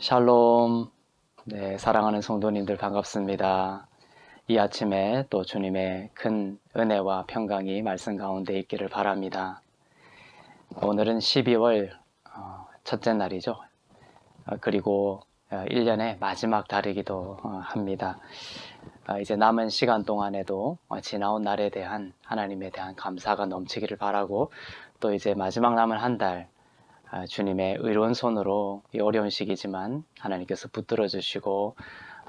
샬롬. 네, 사랑하는 성도님들 반갑습니다. 이 아침에 또 주님의 큰 은혜와 평강이 말씀 가운데 있기를 바랍니다. 오늘은 12월 첫째 날이죠. 그리고 1년의 마지막 달이기도 합니다. 이제 남은 시간 동안에도 지나온 날에 대한 하나님에 대한 감사가 넘치기를 바라고, 또 이제 마지막 남은 한 달 주님의 의로운 손으로 이 어려운 시기지만 하나님께서 붙들어 주시고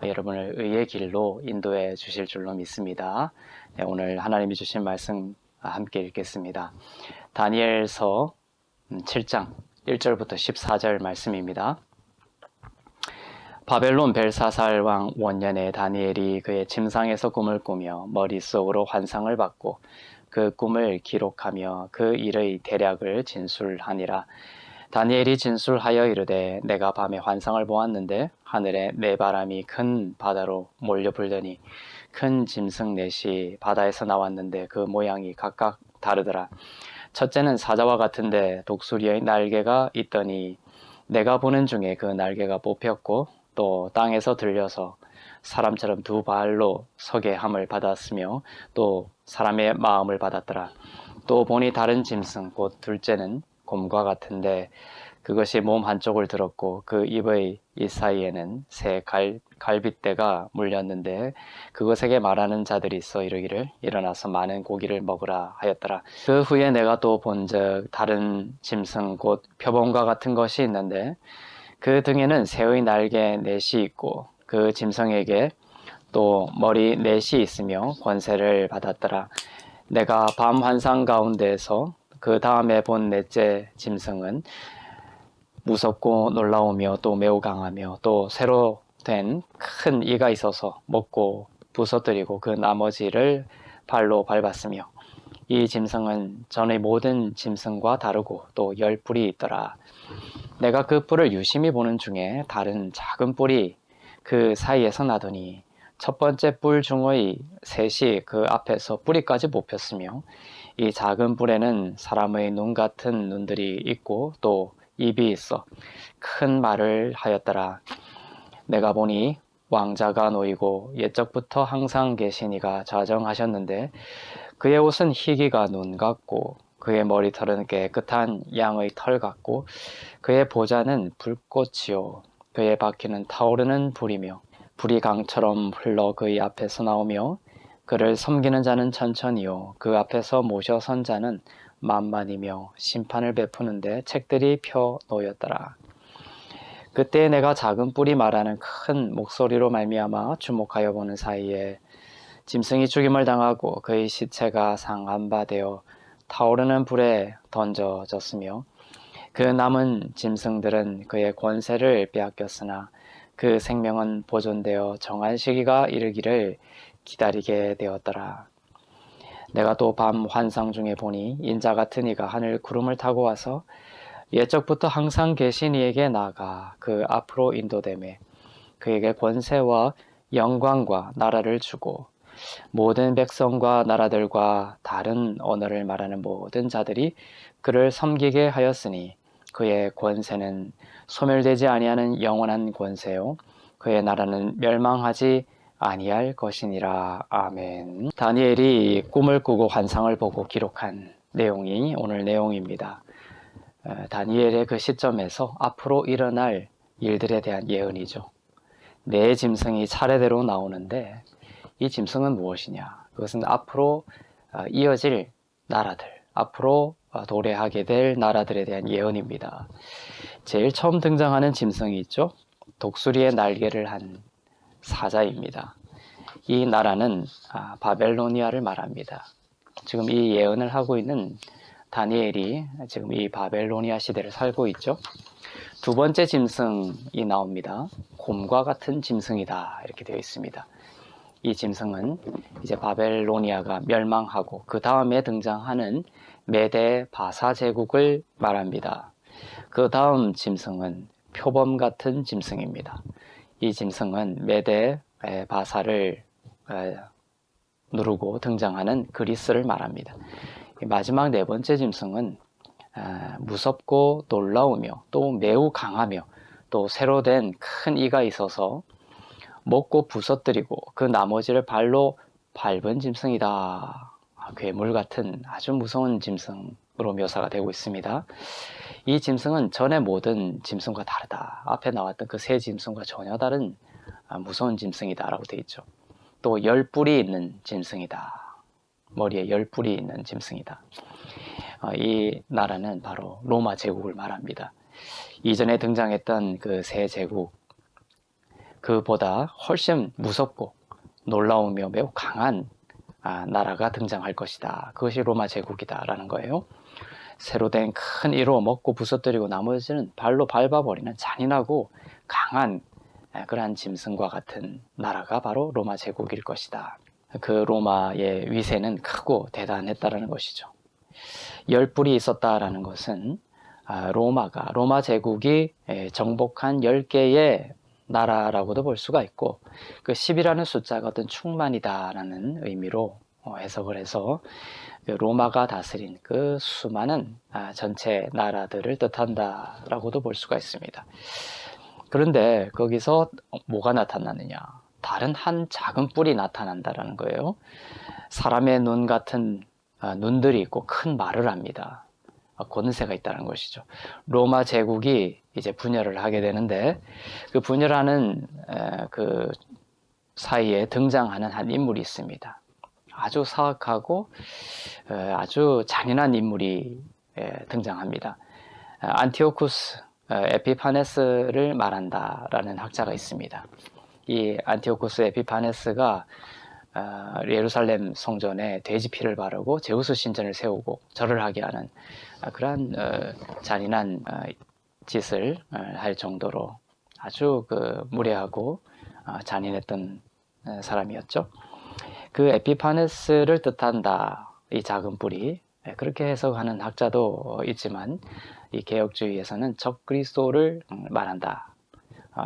여러분을 의의 길로 인도해 주실 줄로 믿습니다. 네, 오늘 하나님이 주신 말씀 함께 읽겠습니다. 다니엘서 7장 1절부터 14절 말씀입니다. 바벨론 벨사살 왕 원년에 다니엘이 그의 침상에서 꿈을 꾸며 머릿속으로 환상을 받고 그 꿈을 기록하며 그 일의 대략을 진술하니라. 다니엘이 진술하여 이르되 내가 밤에 환상을 보았는데 하늘에 내바람이 큰 바다로 몰려 불더니 큰 짐승 넷이 바다에서 나왔는데 그 모양이 각각 다르더라. 첫째는 사자와 같은데 독수리의 날개가 있더니 내가 보는 중에 그 날개가 뽑혔고 또 땅에서 들려서 사람처럼 두 발로 서게 함을 받았으며 또 사람의 마음을 받았더라. 또 보니 다른 짐승 곧 둘째는 곰과 같은데 그것이 몸 한쪽을 들었고 그 입의 이 사이에는 새 갈빗대가 물렸는데 그것에게 말하는 자들이 있어 이르기를 일어나서 많은 고기를 먹으라 하였더라. 그 후에 내가 또 본즉 다른 짐승 곧 표범과 같은 것이 있는데 그 등에는 새의 날개 넷이 있고 그 짐승에게 또 머리 넷이 있으며 권세를 받았더라. 내가 밤 환상 가운데에서 그 다음에 본 넷째 짐승은 무섭고 놀라우며 또 매우 강하며 또 새로 된 큰 이가 있어서 먹고 부서뜨리고 그 나머지를 발로 밟았으며 이 짐승은 전의 모든 짐승과 다르고 또 10뿔이 있더라. 내가 그 뿔을 유심히 보는 중에 다른 작은 뿔이 그 사이에서 나더니 첫 번째 뿔 중의 셋이 그 앞에서 뿌리까지 뽑혔으며 이 작은 뿔에는 사람의 눈 같은 눈들이 있고 또 입이 있어 큰 말을 하였더라. 내가 보니 왕자가 놓이고 옛적부터 항상 계신 이가 좌정하셨는데 그의 옷은 희기가 눈 같고 그의 머리털은 깨끗한 양의 털 같고 그의 보좌는 불꽃이요 그의 바퀴는 타오르는 불이며 불이 강처럼 흘러 그의 앞에서 나오며 그를 섬기는 자는 천천히요 그 앞에서 모셔 선 자는 만만이며 심판을 베푸는데 책들이 펴 놓였더라. 그때 내가 작은 뿔이 말하는 큰 목소리로 말미암아 주목하여 보는 사이에 짐승이 죽임을 당하고 그의 시체가 상한 바 되어 타오르는 불에 던져졌으며 그 남은 짐승들은 그의 권세를 빼앗겼으나 그 생명은 보존되어 정한 시기가 이르기를 기다리게 되었더라. 내가 또 밤 환상 중에 보니 인자 같은 이가 하늘 구름을 타고 와서 옛적부터 항상 계신 이에게 나아가 그 앞으로 인도되매 그에게 권세와 영광과 나라를 주고 모든 백성과 나라들과 다른 언어를 말하는 모든 자들이 그를 섬기게 하였으니 그의 권세는 소멸되지 아니하는 영원한 권세요 그의 나라는 멸망하지 아니할 것이니라. 아멘. 다니엘이 꿈을 꾸고 환상을 보고 기록한 내용이 오늘 내용입니다. 다니엘의 그 시점에서 앞으로 일어날 일들에 대한 예언이죠. 네 짐승이 차례대로 나오는데 이 짐승은 무엇이냐? 그것은 앞으로 이어질 나라들, 앞으로 도래하게 될 나라들에 대한 예언입니다. 제일 처음 등장하는 짐승이 있죠. 독수리의 날개를 한 사자입니다. 이 나라는 바벨로니아를 말합니다. 지금 이 예언을 하고 있는 다니엘이 지금 이 바벨로니아 시대를 살고 있죠. 두 번째 짐승이 나옵니다. 곰과 같은 짐승이다 이렇게 되어 있습니다. 이 짐승은 이제 바벨로니아가 멸망하고 그 다음에 등장하는 메데 바사 제국을 말합니다. 그 다음 짐승은 표범 같은 짐승입니다. 이 짐승은 메데 바사를 누르고 등장하는 그리스를 말합니다. 마지막 네 번째 짐승은 무섭고 놀라우며 또 매우 강하며 또 새로 된 큰 이가 있어서 먹고 부서뜨리고 그 나머지를 발로 밟은 짐승이다. 괴물 같은 아주 무서운 짐승으로 묘사가 되고 있습니다. 이 짐승은 전의 모든 짐승과 다르다. 앞에 나왔던 그 세 짐승과 전혀 다른 무서운 짐승이다 라고 되어 있죠. 또 10뿔이 있는 짐승이다. 머리에 10뿔이 있는 짐승이다. 이 나라는 바로 로마 제국을 말합니다. 이전에 등장했던 그 세 제국, 그보다 훨씬 무섭고 놀라우며 매우 강한 나라가 등장할 것이다. 그것이 로마 제국이다 라는 거예요. 새로 된 큰 이로 먹고 부서뜨리고 나머지는 발로 밟아버리는 잔인하고 강한 그러한 짐승과 같은 나라가 바로 로마 제국일 것이다. 그 로마의 위세는 크고 대단했다라는 것이죠. 10뿔이 있었다라는 것은 로마 제국이 정복한 10개의 나라라고도 볼 수가 있고, 그 10이라는 숫자가 어떤 충만이다라는 의미로 해석을 해서 로마가 다스린 그 수많은 전체 나라들을 뜻한다라고도 볼 수가 있습니다. 그런데 거기서 뭐가 나타나느냐? 다른 한 작은 뿔이 나타난다라는 거예요. 사람의 눈 같은 눈들이 있고 큰 말을 합니다. 권세가 있다는 것이죠. 로마 제국이 이제 분열을 하게 되는데, 그 분열하는 그 사이에 등장하는 한 인물이 있습니다. 아주 사악하고 아주 잔인한 인물이 등장합니다. 안티오쿠스 에피파네스를 말한다라는 학자가 있습니다. 이 안티오쿠스 에피파네스가 예루살렘 성전에 돼지 피를 바르고 제우스 신전을 세우고 절을 하게 하는 그러한 잔인한 짓을 할 정도로 아주 무례하고 잔인했던 사람이었죠. 그 에피파네스를 뜻한다, 이 작은 뿔이. 그렇게 해석하는 학자도 있지만 이 개혁주의에서는 적그리스도를 말한다,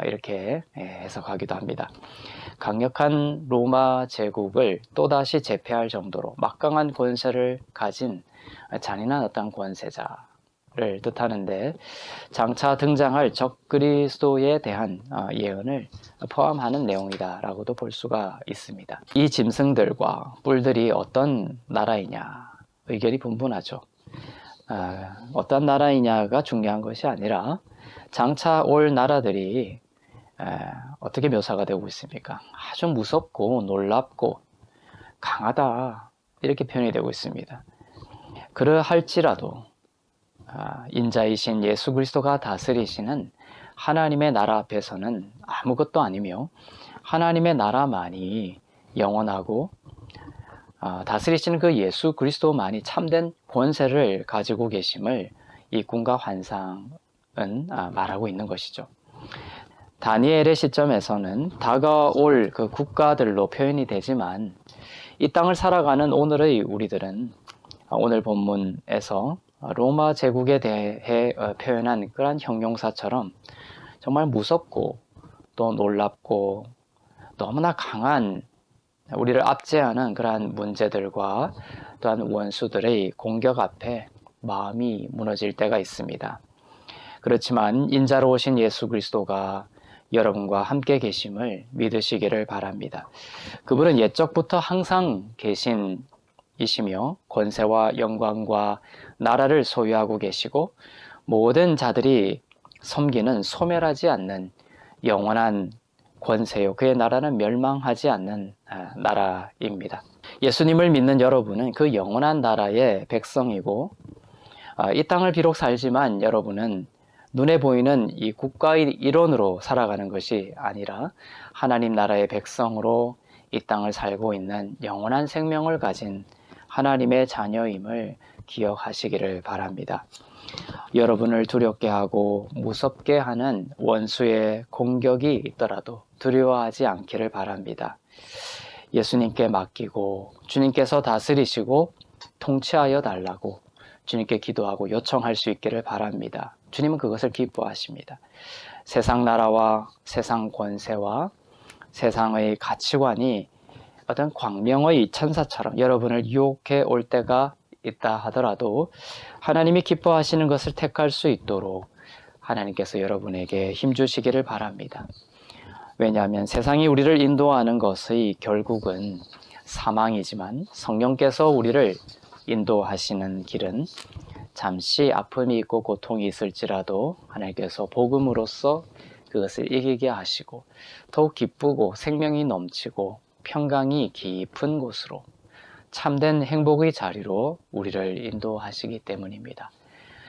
이렇게 해석하기도 합니다. 강력한 로마 제국을 또다시 제패할 정도로 막강한 권세를 가진 잔인한 어떤 권세자를 뜻하는데, 장차 등장할 적그리스도에 대한 예언을 포함하는 내용이다라고도 볼 수가 있습니다. 이 짐승들과 뿔들이 어떤 나라이냐, 의견이 분분하죠. 어떤 나라이냐가 중요한 것이 아니라 장차 올 나라들이 어떻게 묘사가 되고 있습니까? 아주 무섭고 놀랍고 강하다, 이렇게 표현이 되고 있습니다. 그러할지라도 인자이신 예수 그리스도가 다스리시는 하나님의 나라 앞에서는 아무것도 아니며, 하나님의 나라만이 영원하고 다스리시는 그 예수 그리스도만이 참된 권세를 가지고 계심을 이 꿈과 환상은 말하고 있는 것이죠. 다니엘의 시점에서는 다가올 그 국가들로 표현이 되지만, 이 땅을 살아가는 오늘의 우리들은 오늘 본문에서 로마 제국에 대해 표현한 그러한 형용사처럼 정말 무섭고 또 놀랍고 너무나 강한, 우리를 압제하는 그러한 문제들과 또한 원수들의 공격 앞에 마음이 무너질 때가 있습니다. 그렇지만 인자로 오신 예수 그리스도가 여러분과 함께 계심을 믿으시기를 바랍니다. 그분은 옛적부터 항상 계신 이시며 권세와 영광과 나라를 소유하고 계시고, 모든 자들이 섬기는 소멸하지 않는 영원한 권세요, 그의 나라는 멸망하지 않는 나라입니다. 예수님을 믿는 여러분은 그 영원한 나라의 백성이고, 이 땅을 비록 살지만 여러분은 눈에 보이는 이 국가의 일원으로 살아가는 것이 아니라 하나님 나라의 백성으로 이 땅을 살고 있는 영원한 생명을 가진 하나님의 자녀임을 기억하시기를 바랍니다. 여러분을 두렵게 하고 무섭게 하는 원수의 공격이 있더라도 두려워하지 않기를 바랍니다. 예수님께 맡기고 주님께서 다스리시고 통치하여 달라고 주님께 기도하고 요청할 수 있기를 바랍니다. 주님은 그것을 기뻐하십니다. 세상 나라와 세상 권세와 세상의 가치관이 어떤 광명의 천사처럼 여러분을 유혹해 올 때가 있다 하더라도 하나님이 기뻐하시는 것을 택할 수 있도록 하나님께서 여러분에게 힘주시기를 바랍니다. 왜냐하면 세상이 우리를 인도하는 것의 결국은 사망이지만 성령께서 우리를 인도하시는 길은 잠시 아픔이 있고 고통이 있을지라도 하나님께서 복음으로써 그것을 이기게 하시고 더욱 기쁘고 생명이 넘치고 평강이 깊은 곳으로 참된 행복의 자리로 우리를 인도하시기 때문입니다.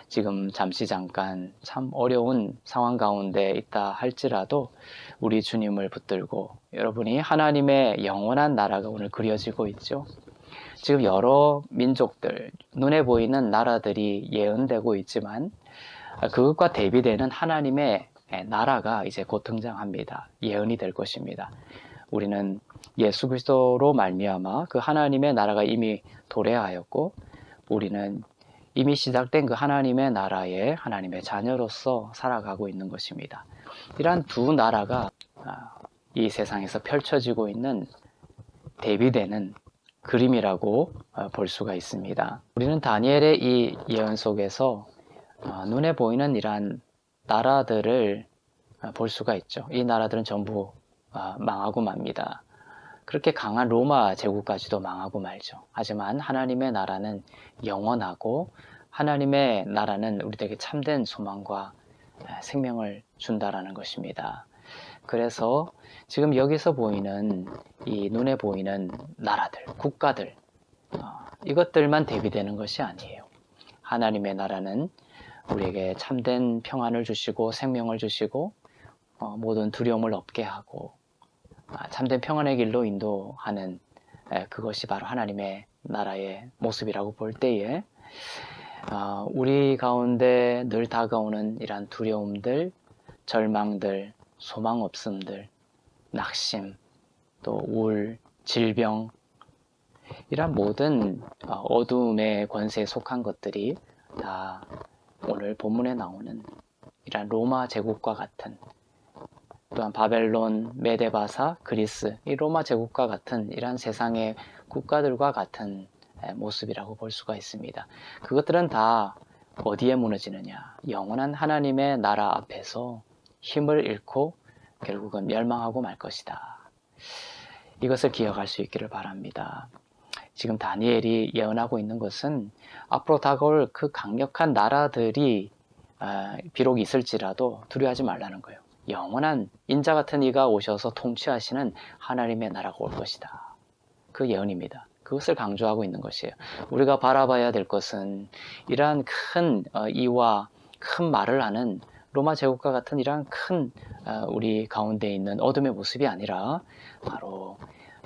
지금 잠깐 참 어려운 상황 가운데 있다 할지라도 우리 주님을 붙들고 여러분이 하나님의 영원한 나라가 오늘 그려지고 있죠. 지금 여러 민족들, 눈에 보이는 나라들이 예언되고 있지만 그것과 대비되는 하나님의 나라가 이제 곧 등장합니다. 예언이 될 것입니다. 우리는 예수 그리스도로 말미암아 그 하나님의 나라가 이미 도래하였고 우리는 이미 시작된 그 하나님의 나라에 하나님의 자녀로서 살아가고 있는 것입니다. 이러한 두 나라가 이 세상에서 펼쳐지고 있는 대비되는 그림이라고 볼 수가 있습니다. 우리는 다니엘의 이 예언 속에서 눈에 보이는 이러한 나라들을 볼 수가 있죠. 이 나라들은 전부 망하고 맙니다. 그렇게 강한 로마 제국까지도 망하고 말죠. 하지만 하나님의 나라는 영원하고 하나님의 나라는 우리에게 참된 소망과 생명을 준다라는 것입니다. 그래서 지금 여기서 보이는 이 눈에 보이는 나라들, 국가들 이것들만 대비되는 것이 아니에요. 하나님의 나라는 우리에게 참된 평안을 주시고 생명을 주시고 모든 두려움을 없게 하고 참된 평안의 길로 인도하는 그것이 바로 하나님의 나라의 모습이라고 볼 때에 우리 가운데 늘 다가오는 이러한 두려움들, 절망들, 소망 없음들, 낙심, 또 우울, 질병 이러한 모든 어둠의 권세에 속한 것들이 다 오늘 본문에 나오는 이러한 로마 제국과 같은 또한 바벨론, 메데바사, 그리스, 이 로마 제국과 같은 이러한 세상의 국가들과 같은 모습이라고 볼 수가 있습니다. 그것들은 다 어디에 무너지느냐? 영원한 하나님의 나라 앞에서 힘을 잃고 결국은 멸망하고 말 것이다. 이것을 기억할 수 있기를 바랍니다. 지금 다니엘이 예언하고 있는 것은 앞으로 다가올 그 강력한 나라들이 비록 있을지라도 두려워하지 말라는 거예요. 영원한 인자 같은 이가 오셔서 통치하시는 하나님의 나라가 올 것이다. 그 예언입니다. 그것을 강조하고 있는 것이에요. 우리가 바라봐야 될 것은 이러한 큰 이와 큰 말을 하는 로마 제국과 같은 이러한 큰 우리 가운데 있는 어둠의 모습이 아니라 바로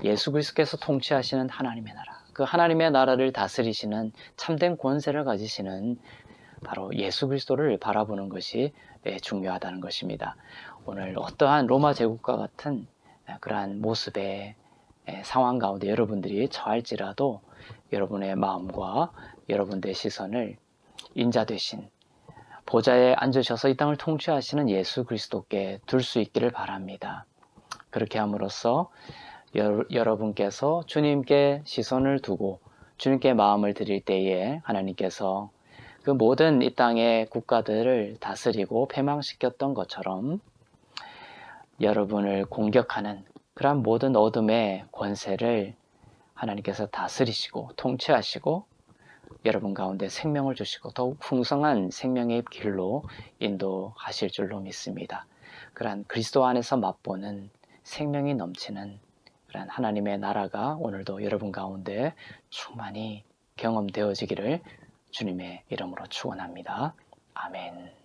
예수 그리스도께서 통치하시는 하나님의 나라, 그 하나님의 나라를 다스리시는 참된 권세를 가지시는 바로 예수 그리스도를 바라보는 것이 중요하다는 것입니다. 오늘 어떠한 로마 제국과 같은 그러한 모습의 상황 가운데 여러분들이 처할지라도 여러분의 마음과 여러분들의 시선을 인자 되신 보좌에 앉으셔서 이 땅을 통치하시는 예수 그리스도께 둘 수 있기를 바랍니다. 그렇게 함으로써 여러분께서 주님께 시선을 두고 주님께 마음을 드릴 때에 하나님께서 그 모든 이 땅의 국가들을 다스리고 패망시켰던 것처럼 여러분을 공격하는 그러한 모든 어둠의 권세를 하나님께서 다스리시고 통치하시고 여러분 가운데 생명을 주시고 더욱 풍성한 생명의 길로 인도하실 줄로 믿습니다. 그러한 그리스도 안에서 맛보는 생명이 넘치는 그러한 하나님의 나라가 오늘도 여러분 가운데 충만히 경험되어지기를 주님의 이름으로 축원합니다. 아멘.